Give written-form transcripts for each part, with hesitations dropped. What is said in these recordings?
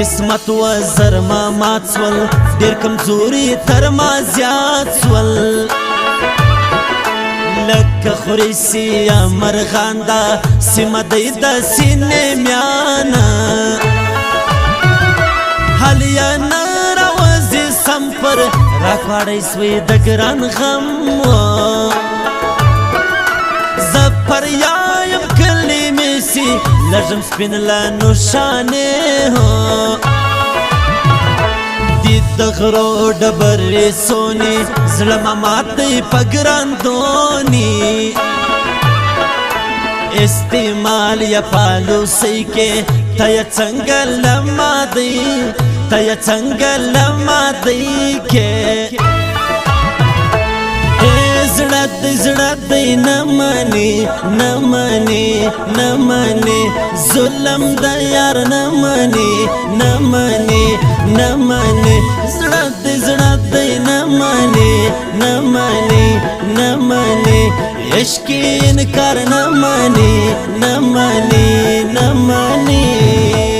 قسمت و زرما مات سول ډیر کمزوري تر ما زیات سول لکه خوريسي یا مرغان دا سیمه دی د سینې میانا حال یا ناروزي سم پر راکواړی سوی د ګران غم زفر یایم کلمې سي لږم سپین لا نوشانې هو د غرو ډبرې سونی زړه مه ماتئ په ګرانتوني استعمال یا پالوسۍ کې ته یې څنګه لما دی ته یې څنګه لما دی کې زړه دی نه مني نه مني نه مني ظلم د یار نه مني نه مني نه مني زړه دی نه مني نه مني نه مني عشق انکار نه مني نه مني نه مني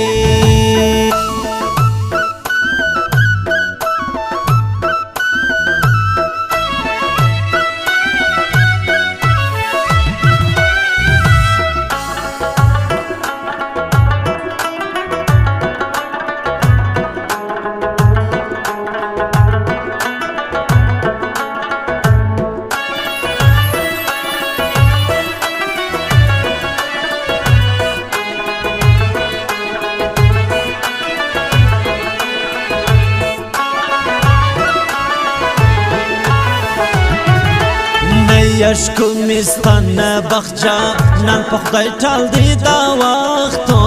یشکو میستان بخجا نن په خدای ټال دی دا وختو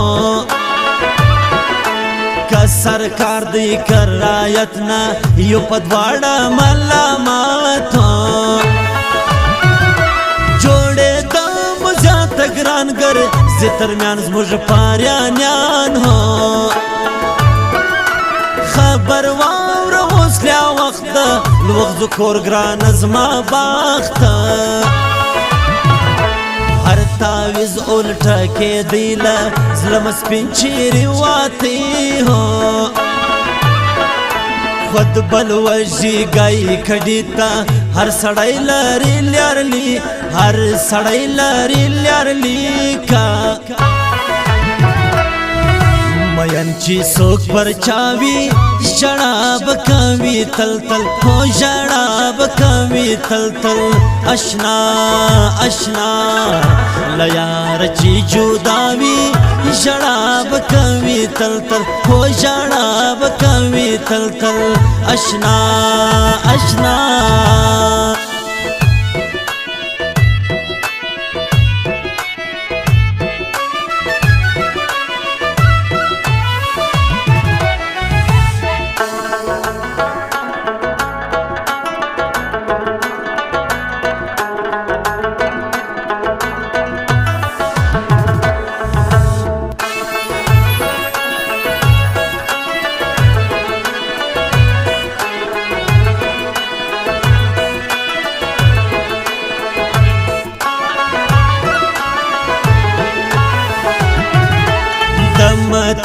که سرکار دی کرایت نه یو په دواړه ملامتو جوړې د مزیات ګرانګر زه ترمیان زموږ پاریانیان هو خبر واوره اوس لیا وخت ده لوغ کور ګران زما باخت هر تعویز الټه کېدی له زړه مې سپین چیرې واتی هو خود بل وژي ګای کډي ته هر سړی لري لیارلی هر سړی لري لیارلی کا مین چی سوک پر چاوی ژړا بکوي تل تل هو ژړا بکوي تل تل اشنا اشنا لیار چی جداوی ژړا بکوي تل تل هو ژړا بکوي تل تل اشنا اشنا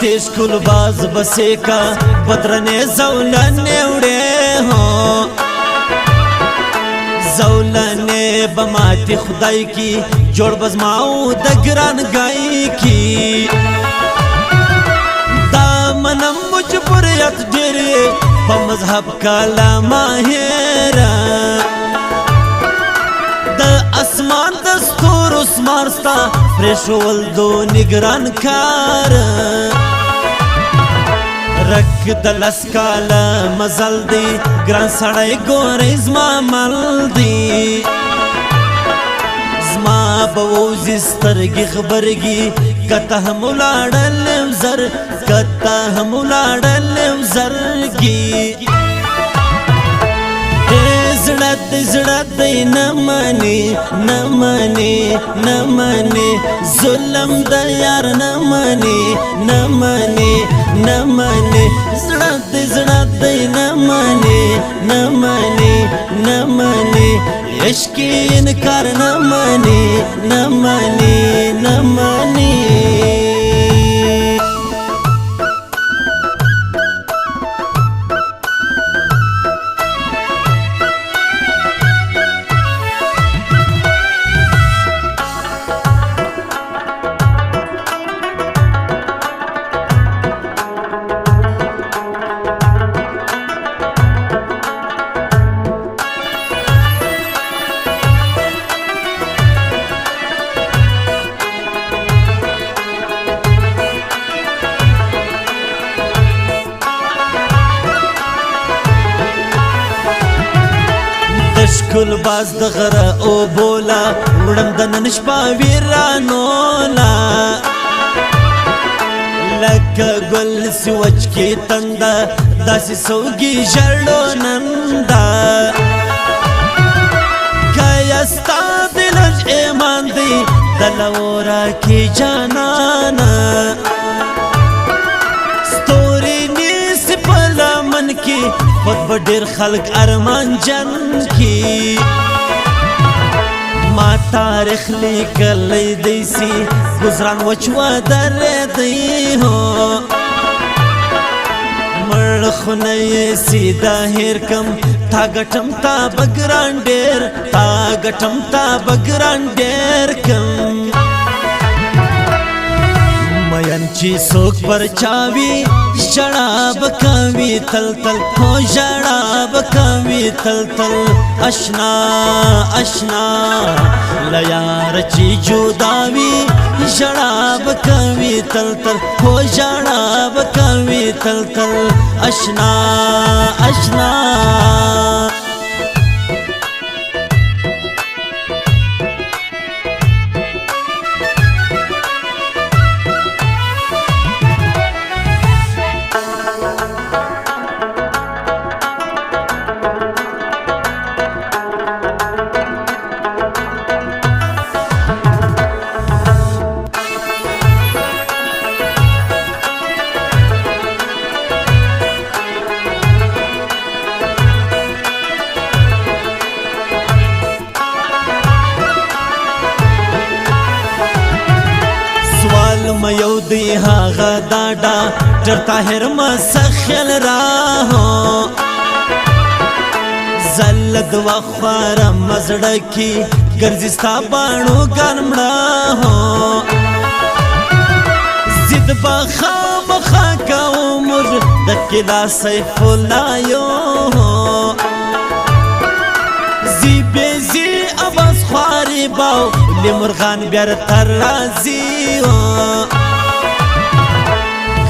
تیز کل باز بسے کا بدرنے زولنے اڑے ہو زولنے بماتی خدای کی جوڑ بزماؤ دگران گائی کی دامنم مجبوریت ڈیرے بمذہب کالا ماہیرہ اسمان دستور اسمارستا پریشول دو نگران کار رک دلس کالا مزل دی گران سڑای گوری زما مل دی زما بوزی سترگی خبرگی کتا همولاڑلم زر کتا همولاڑلم زرگی زړه دی نه مني نه مني نه مني ظلم د یار نه مني نه مني نه مني زړه دی نه مني نه مني نه مني عشق انکار نه مني نه مني نه مني ګلباز د غره او بولا وړم د نن شپه ویرانولا لکه ګل سوچ کې تنده داسې سوګي ژړو ننده که ستا د لږ ایمان دی د لورا کې جانانه ستوري نیسي په لمن کې خود به ډېر خلک ارمان جن کې ما تاریخ لیکلی دی سی گزران وچوا درېدی هو مړ خونه یې سیده هېر کم تا ګټم تا بګران ډېر تا ګټم تا بګران ډېر کم مین چې څوک پر چاوي ژړا به کوي تل تل هو ژړا به کوي تل تل اشنا اشنا له یار چې جدا وي ژړا به کوي تل تل هو ژړا به کوي تل تل اشنا اشنا یو دی هاغه دادا ډر طاهر مسخل راهو زلد وخوار مزړه کی ګرځي ستا باڼو ګرمړه هو زید بخا بخا کا عمر د کلا سیف الله یو زی بیزی اباس خواری باو لمرغان بیار تر رازی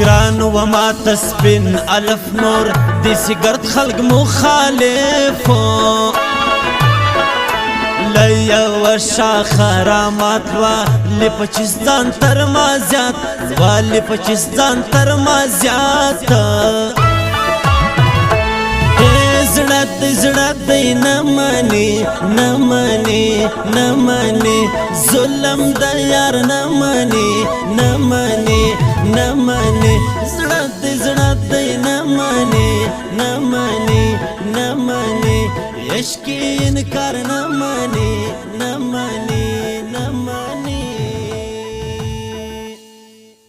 گران و ما تسبین الف نور دیسی گرد خلق مخالفو لیا و شاخرامات و لپچستان تر مازیات و لپچستان تر مازیات زړه دی نه مني نه مني نه مني ظلم د یار نه مني نه مني نه مني زړه دی نه مني نه مني نه مني عشق انکار نه مني نه مني